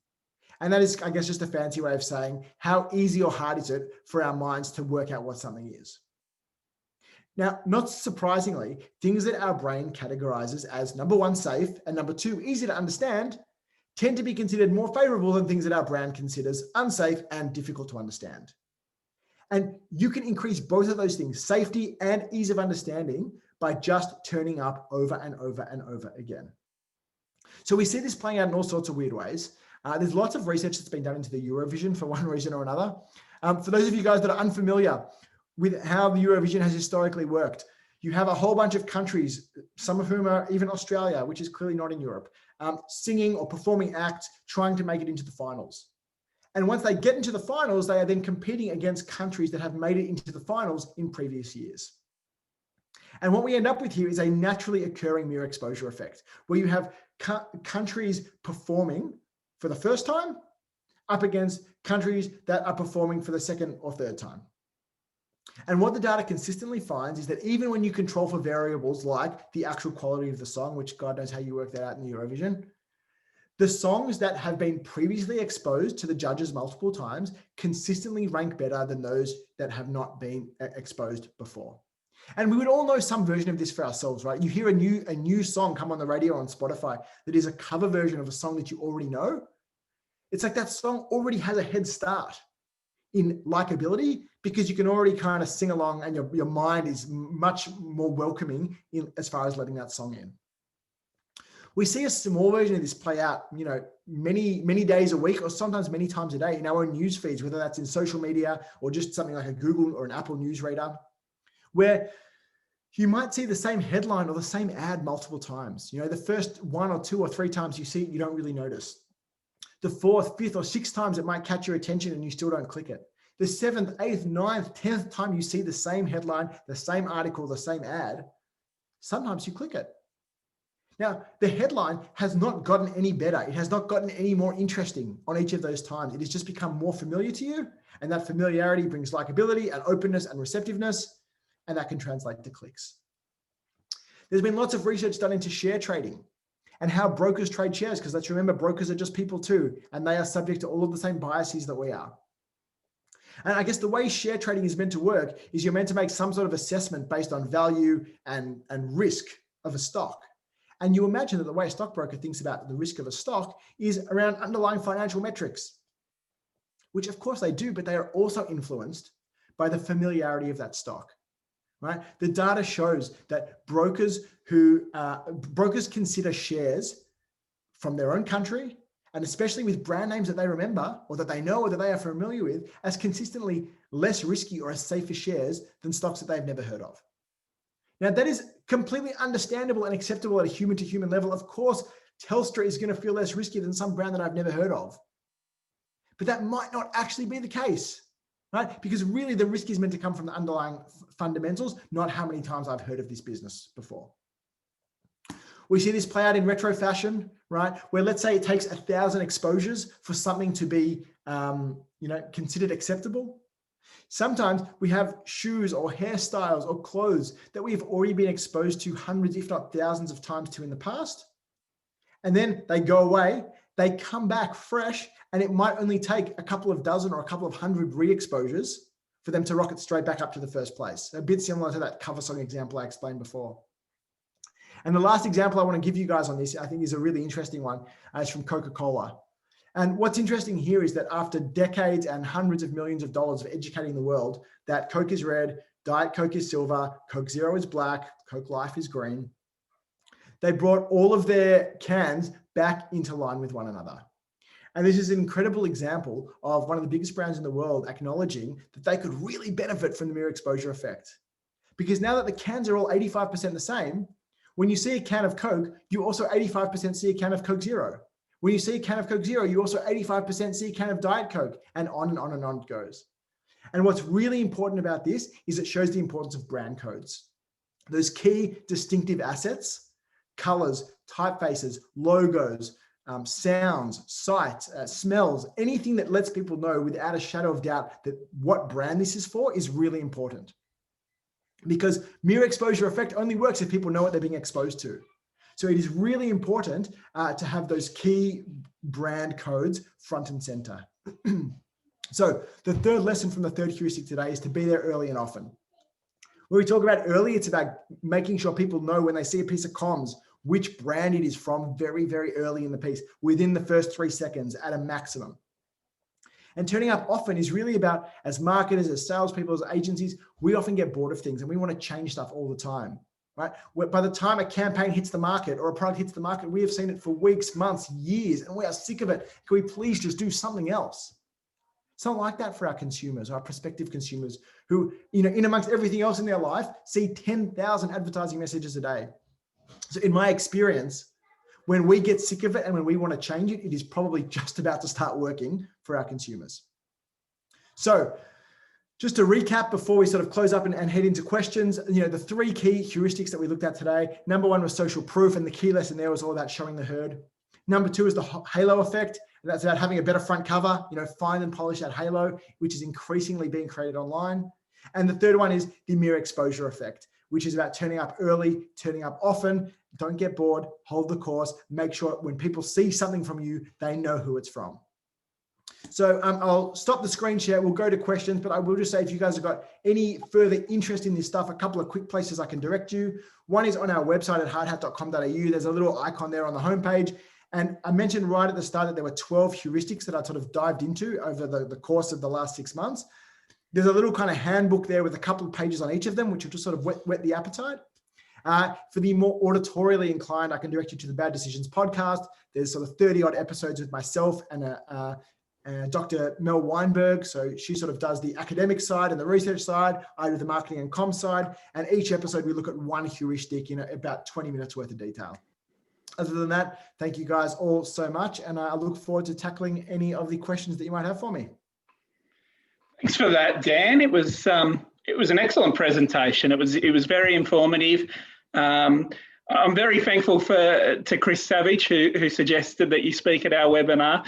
And that is, I guess, just a fancy way of saying how easy or hard is it for our minds to work out what something is. Now, not surprisingly, things that our brain categorizes as number one, safe, and number two, easy to understand, tend to be considered more favorable than things that our brain considers unsafe and difficult to understand. And you can increase both of those things, safety and ease of understanding, by just turning up over and over and over again. So we see this playing out in all sorts of weird ways. There's lots of research that's been done into the Eurovision for one reason or another. For those of you guys that are unfamiliar with how the Eurovision has historically worked, you have a whole bunch of countries, some of whom are even Australia, which is clearly not in Europe, singing or performing acts, trying to make it into the finals. And once they get into the finals, they are then competing against countries that have made it into the finals in previous years. And what we end up with here is a naturally occurring mere exposure effect, where you have countries performing for the first time up against countries that are performing for the second or third time. And what the data consistently finds is that even when you control for variables like the actual quality of the song, which God knows how you work that out in the Eurovision, the songs that have been previously exposed to the judges multiple times consistently rank better than those that have not been exposed before. And we would all know some version of this for ourselves, right? You hear a new song come on the radio or on Spotify that is a cover version of a song that you already know. It's like that song already has a head start in likability because you can already kind of sing along and your mind is much more welcoming in as far as letting that song in. We see a small version of this play out, many days a week or sometimes many times a day in our own news feeds, whether that's in social media or just something like a Google or an Apple newsreader, where you might see the same headline or the same ad multiple times. The first 1 or 2 or 3 times you see it, you don't really notice. The 4th, 5th, or 6th times it might catch your attention and you still don't click it. The 7th, 8th, 9th, 10th time you see the same headline, the same article, the same ad, sometimes you click it. Now, the headline has not gotten any better. It has not gotten any more interesting on each of those times. It has just become more familiar to you, and that familiarity brings likability and openness and receptiveness, and that can translate to clicks. There's been lots of research done into share trading and how brokers trade shares, because let's remember, brokers are just people too, and they are subject to all of the same biases that we are. And I guess the way share trading is meant to work is you're meant to make some sort of assessment based on value and risk of a stock. And you imagine that the way a stockbroker thinks about the risk of a stock is around underlying financial metrics, which of course they do, but they are also influenced by the familiarity of that stock. right? The data shows that brokers consider shares from their own country, and especially with brand names that they remember or that they know or that they are familiar with, as consistently less risky or as safer shares than stocks that they've never heard of. Now, that is completely understandable and acceptable at a human-to-human level. Of course, Telstra is going to feel less risky than some brand that I've never heard of. But that might not actually be the case, right? Because really the risk is meant to come from the underlying fundamentals, not how many times I've heard of this business before. We see this play out in retro fashion, right? Where let's say it takes 1,000 exposures for something to be, considered acceptable. Sometimes we have shoes or hairstyles or clothes that we've already been exposed to hundreds, if not thousands of times to in the past. And then they go away, they come back fresh, and it might only take a couple of dozen or a couple of hundred re-exposures for them to rocket straight back up to the first place. A bit similar to that cover song example I explained before. And the last example I want to give you guys on this, I think is a really interesting one. It's from Coca-Cola. And what's interesting here is that after decades and hundreds of millions of dollars of educating the world that Coke is red, Diet Coke is silver, Coke Zero is black, Coke Life is green, they brought all of their cans back into line with one another. And this is an incredible example of one of the biggest brands in the world acknowledging that they could really benefit from the mirror exposure effect. Because now that the cans are all 85% the same, when you see a can of Coke, you also 85% see a can of Coke Zero. When you see a can of Coke Zero, you also 85% see a can of Diet Coke, and on and on and on it goes. And what's really important about this is it shows the importance of brand codes. Those key distinctive assets, colors, typefaces, logos, sounds, sights, smells, anything that lets people know without a shadow of doubt that what brand this is for is really important. Because mirror exposure effect only works if people know what they're being exposed to. So it is really important to have those key brand codes front and center. So the third lesson from the third heuristic today is to be there early and often. When we talk about early, it's about making sure people know when they see a piece of comms, which brand it is from very, very early in the piece, within the first 3 seconds at a maximum. And turning up often is really about, as marketers, as salespeople, as agencies, we often get bored of things and we want to change stuff all the time, right? By the time a campaign hits the market or a product hits the market, we have seen it for weeks, months, years, and we are sick of it. Can we please just do something else? It's not like that for our consumers, our prospective consumers who, in amongst everything else in their life, see 10,000 advertising messages a day. So in my experience, when we get sick of it and when we want to change it, it is probably just about to start working for our consumers. So just to recap before we sort of close up and head into questions, the 3 key heuristics that we looked at today. Number 1 was social proof, and the key lesson there was all about showing the herd. Number 2 is the halo effect, and that's about having a better front cover, fine and polish that halo, which is increasingly being created online. And the third one is the mirror exposure effect, which is about turning up early, turning up often. Don't get bored, hold the course, make sure when people see something from you, they know who it's from. So I'll stop the screen share. We'll go to questions, but I will just say if you guys have got any further interest in this stuff, a couple of quick places I can direct you. One is on our website at hardhat.com.au. There's a little icon there on the homepage. And I mentioned right at the start that there were 12 heuristics that I sort of dived into over the course of the last 6 months. There's a little kind of handbook there with a couple of pages on each of them, which will just sort of whet the appetite. For the more auditorially inclined, I can direct you to the Bad Decisions podcast. There's sort of 30 odd episodes with myself and Dr. Mel Weinberg. So she sort of does the academic side and the research side. I do the marketing and comms side. And each episode, we look at one heuristic in about 20 minutes worth of detail. Other than that, thank you guys all so much. And I look forward to tackling any of the questions that you might have for me. Thanks for that, Dan. It was an excellent presentation. It was very informative. I'm very thankful to Chris Savage who suggested that you speak at our webinar.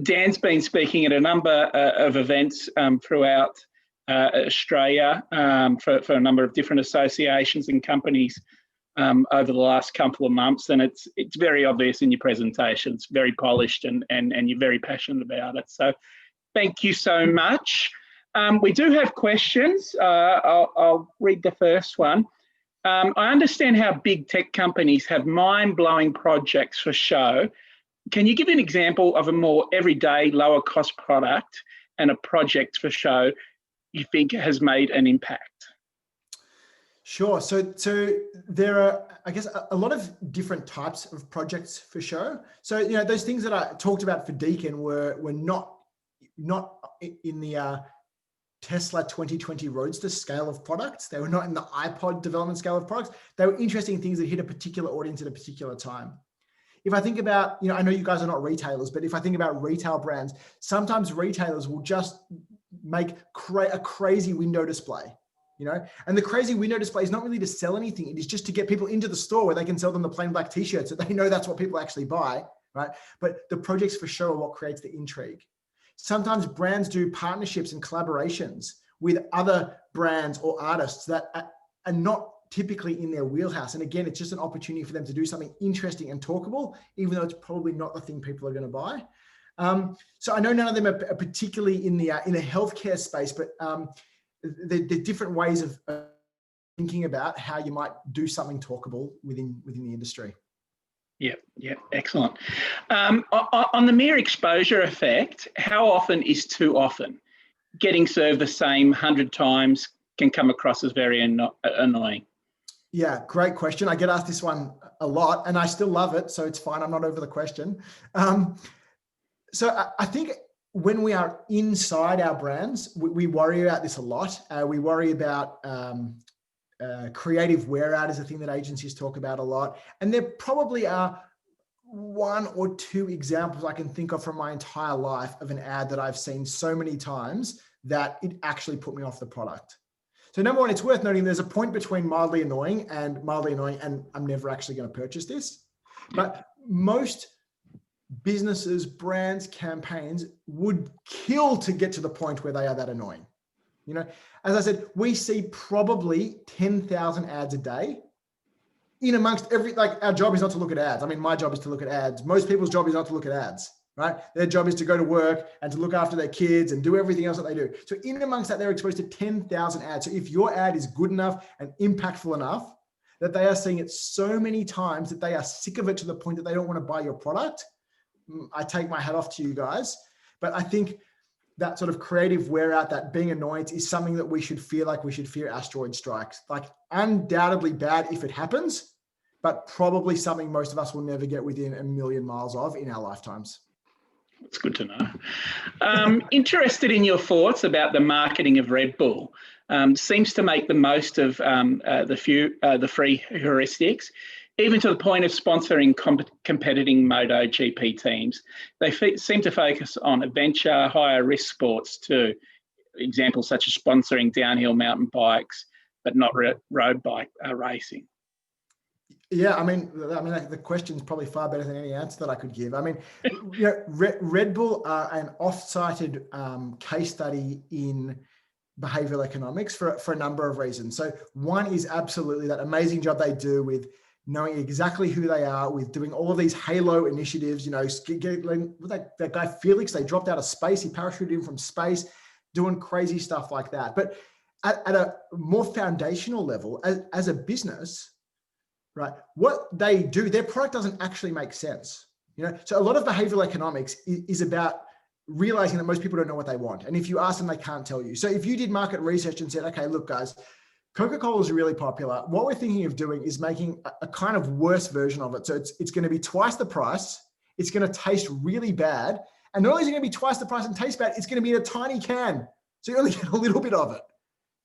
Dan's been speaking at a number of events throughout Australia for a number of different associations and companies over the last couple of months, and it's very obvious in your presentation. It's very polished and you're very passionate about it. So thank you so much. We do have questions. I'll read the first one. I understand how big tech companies have mind-blowing projects for show. Can you give an example of a more everyday, lower cost product and a project for show you think has made an impact? Sure. So there are, I guess, a lot of different types of projects for show. So, those things that I talked about for Deacon were not in the Tesla 2020 Roadster scale of products. They were not in the iPod development scale of products. They were interesting things that hit a particular audience at a particular time. If I think about, I know you guys are not retailers, but if I think about retail brands, sometimes retailers will just make a crazy window display. And the crazy window display is not really to sell anything. It is just to get people into the store where they can sell them the plain black t-shirt so they know that's what people actually buy, right? But the projects for show are what creates the intrigue. Sometimes brands do partnerships and collaborations with other brands or artists that are not typically in their wheelhouse. And again, it's just an opportunity for them to do something interesting and talkable, even though it's probably not the thing people are going to buy. So I know none of them are particularly in the healthcare space, but the different ways of thinking about how you might do something talkable within the industry. Yeah, excellent. On the mere exposure effect, how often is too often? Getting served the same 100 times can come across as very annoying. Yeah, great question. I get asked this one a lot and I still love it, so it's fine. I'm not over the question. So I think when we are inside our brands, we worry about this a lot. We worry about creative wear out is a thing that agencies talk about a lot. And there probably are one or two examples I can think of from my entire life of an ad that I've seen so many times that it actually put me off the product. So number one, it's worth noting there's a point between mildly annoying and I'm never actually going to purchase this. But most businesses, brands, campaigns would kill to get to the point where they are that annoying. As I said, we see probably 10,000 ads a day in amongst our job is not to look at ads. I mean, my job is to look at ads. Most people's job is not to look at ads, right? Their job is to go to work and to look after their kids and do everything else that they do. So in amongst that, they're exposed to 10,000 ads. So if your ad is good enough and impactful enough that they are seeing it so many times that they are sick of it to the point that they don't want to buy your product, I take my hat off to you guys. But I think that sort of creative wear out, that being annoyed is something that we should fear asteroid strikes. Like undoubtedly bad if it happens, but probably something most of us will never get within a million miles of in our lifetimes. That's good to know. Interested in your thoughts about the marketing of Red Bull. Seems to make the most of the free heuristics, even to the point of sponsoring competing MotoGP teams. They seem to focus on adventure, higher risk sports too. Examples such as sponsoring downhill mountain bikes, but not road bike racing. Yeah, I mean, the question is probably far better than any answer that I could give. I mean, Red Bull are an oft-cited case study in behavioral economics for a number of reasons. So one is absolutely that amazing job they do with knowing exactly who they are, with doing all of these halo initiatives. That guy Felix, they dropped out of space, he parachuted in from space, doing crazy stuff like that. But at a more foundational level, as a business, right, what they do, their product doesn't actually make sense. So a lot of behavioral economics is about realizing that most people don't know what they want. And if you ask them, they can't tell you. So if you did market research and said, okay, look, guys, Coca-Cola is really popular. What we're thinking of doing is making a kind of worse version of it. So it's going to be twice the price. It's going to taste really bad. And not only is it going to be twice the price and taste bad, it's going to be in a tiny can. So you only get a little bit of it.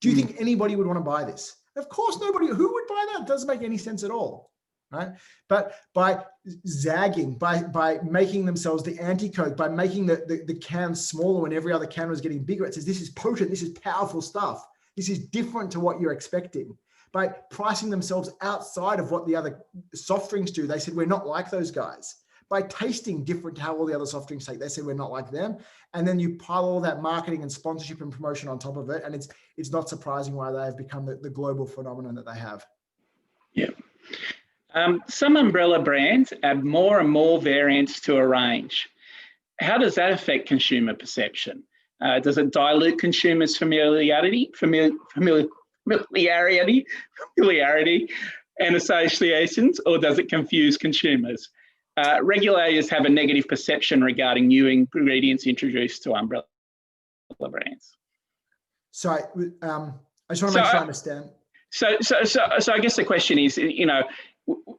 Do you think anybody would want to buy this? Of course, nobody. Who would buy that? It doesn't make any sense at all, right? But by zagging, by making themselves the anti-Coke, by making the can smaller when every other can was getting bigger, it says this is potent, this is powerful stuff. This is different to what you're expecting. By pricing themselves outside of what the other soft drinks do, they said, we're not like those guys. By tasting different to how all the other soft drinks taste, they said, we're not like them. And then you pile all that marketing and sponsorship and promotion on top of it. And it's not surprising why they've become the global phenomenon that they have. Yeah. Some umbrella brands add more and more variants to a range. How does that affect consumer perception? Does it dilute consumers' familiarity and associations, or does it confuse consumers? Regulators have a negative perception regarding new ingredients introduced to umbrella brands. Sorry, I just want to make sure I understand. So I guess the question is,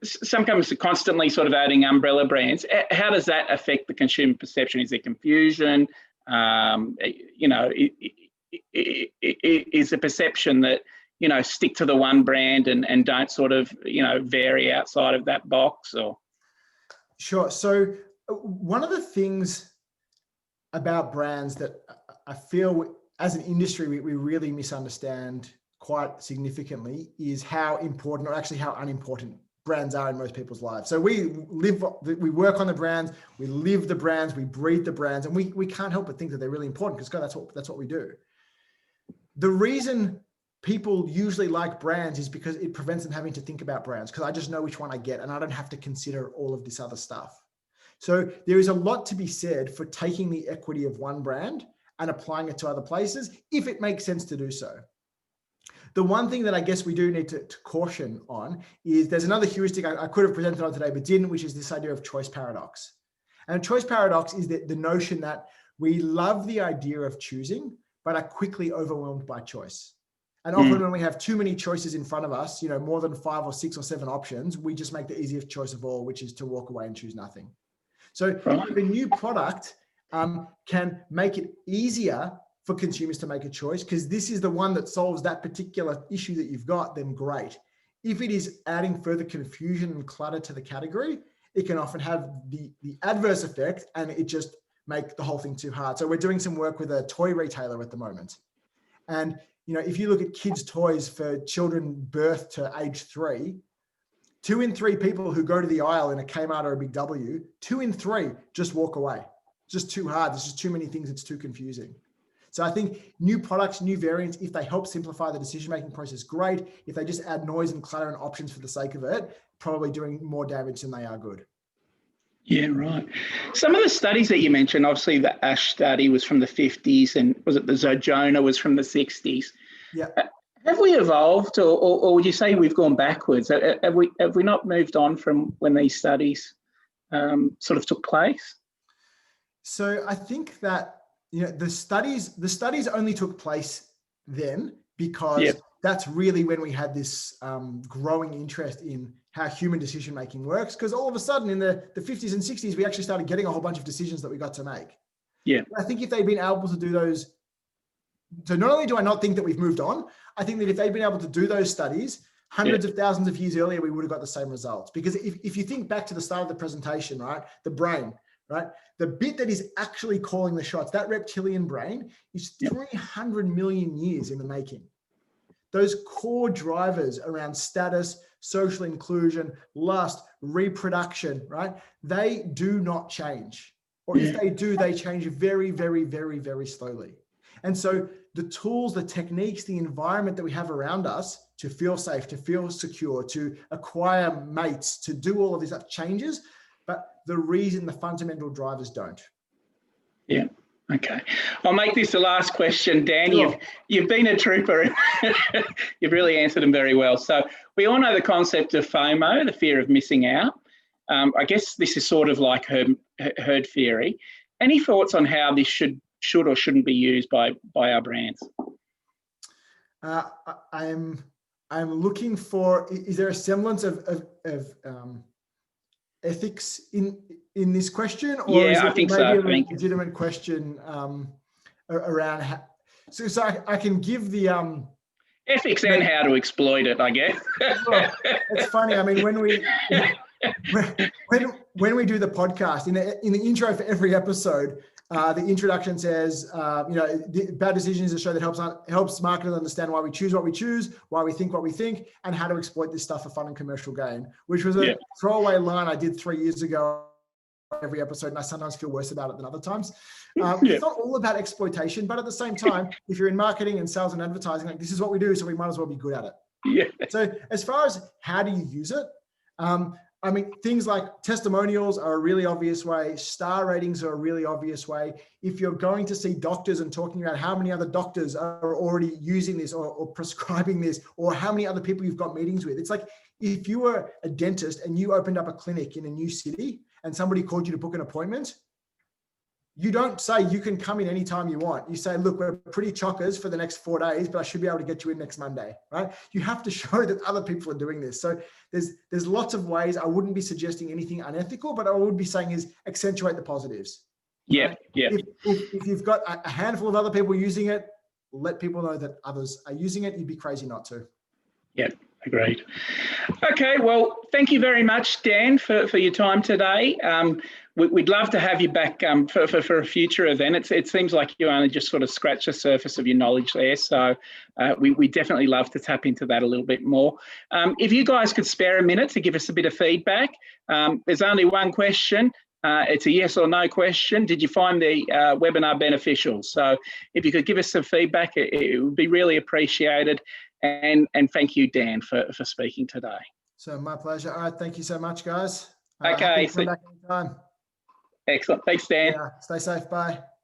some companies are constantly sort of adding umbrella brands. How does that affect the consumer perception? Is there confusion? Is the perception that, stick to the one brand and don't sort of, vary outside of that box? Or Sure. So one of the things about brands that I feel as an industry we really misunderstand quite significantly is how important, or actually how unimportant, brands are in most people's lives. So we work on the brands, we live the brands, we breathe the brands, and we can't help but think that they're really important because that's what we do. The reason people usually like brands is because it prevents them having to think about brands, because I just know which one I get and I don't have to consider all of this other stuff. So there is a lot to be said for taking the equity of one brand and applying it to other places if it makes sense to do so. The one thing that I guess we do need to caution on is there's another heuristic I could have presented on today, but didn't, which is this idea of choice paradox. And choice paradox is the notion that we love the idea of choosing, but are quickly overwhelmed by choice. And often when we have too many choices in front of us, more than 5 or 6 or 7 options, we just make the easiest choice of all, which is to walk away and choose nothing. So if a new product can make it easier for consumers to make a choice, because this is the one that solves that particular issue that you've got, then great. If it is adding further confusion and clutter to the category, it can often have the adverse effect and it just make the whole thing too hard. So we're doing some work with a toy retailer at the moment. And, if you look at kids' toys for children birth to age 3, 2 in 3 people who go to the aisle in a Kmart or a Big W, 2 in 3 just walk away. It's just too hard. There's just too many things. It's too confusing. So I think new products, new variants, if they help simplify the decision-making process, great. If they just add noise and clutter and options for the sake of it, probably doing more damage than they are good. Yeah, right. Some of the studies that you mentioned, obviously the ASH study was from the 50s, and was it the Zojona was from the 60s? Yeah. Have we evolved, or would you say we've gone backwards? Have we not moved on from when these studies sort of took place? So I think that the studies only took place then because that's really when we had this growing interest in how human decision making works. Because all of a sudden in the 50s and 60s, we actually started getting a whole bunch of decisions that we got to make. Yeah, I think if they'd been able to do those, so not only do I not think that we've moved on, I think that if they'd been able to do those studies hundreds of thousands of years earlier, we would have got the same results. Because if you think back to the start of the presentation, right, the brain, right, the bit that is actually calling the shots, that reptilian brain is 300 million years in the making. Those core drivers around status, social inclusion, lust, reproduction, right, they do not change. Or if they do, they change very, very, very, very slowly. And so the tools, the techniques, the environment that we have around us to feel safe, to feel secure, to acquire mates, to do all of this stuff changes, but the reason the fundamental drivers don't. Yeah. Okay. I'll make this the last question, Dan. Sure. You've been a trooper. You've really answered them very well. So we all know the concept of FOMO, the fear of missing out. I guess this is sort of like herd theory. Any thoughts on how this should or shouldn't be used by our brands? I'm looking for, is there a semblance of ethics in this question, or is it I think maybe so. a legitimate question around how, so I can give the ethics and how to exploit it, I guess. Well, it's funny. I mean, when we do the podcast, in the intro for every episode, the introduction says, Bad Decisions is a show that helps marketers understand why we choose what we choose, why we think what we think, and how to exploit this stuff for fun and commercial gain, which was a throwaway line I did 3 years ago every episode, and I sometimes feel worse about it than other times. It's not all about exploitation, but at the same time, if you're in marketing and sales and advertising, like, this is what we do, so we might as well be good at it. Yeah. So as far as how do you use it, I mean, things like testimonials are a really obvious way. Star ratings are a really obvious way. If you're going to see doctors and talking about how many other doctors are already using this or prescribing this, or how many other people you've got meetings with, it's like if you were a dentist and you opened up a clinic in a new city and somebody called you to book an appointment, you don't say you can come in anytime you want. You say, look, we're pretty chockers for the next 4 days, but I should be able to get you in next Monday, right? You have to show that other people are doing this. So there's lots of ways. I wouldn't be suggesting anything unethical, but I would be saying is accentuate the positives. Yeah, right? yeah. If you've got a handful of other people using it, let people know that others are using it. You'd be crazy not to. Yeah, agreed. Okay, well, thank you very much, Dan, for your time today. We'd love to have you back for a future event. It seems like you only just sort of scratched the surface of your knowledge there. So we definitely love to tap into that a little bit more. If you guys could spare a minute to give us a bit of feedback, there's only one question. It's a yes or no question. Did you find the webinar beneficial? So if you could give us some feedback, it would be really appreciated. And thank you, Dan, for speaking today. So my pleasure. All right, thank you so much, guys. Okay. Come back anytime. Excellent. Thanks, Dan. Yeah, stay safe. Bye.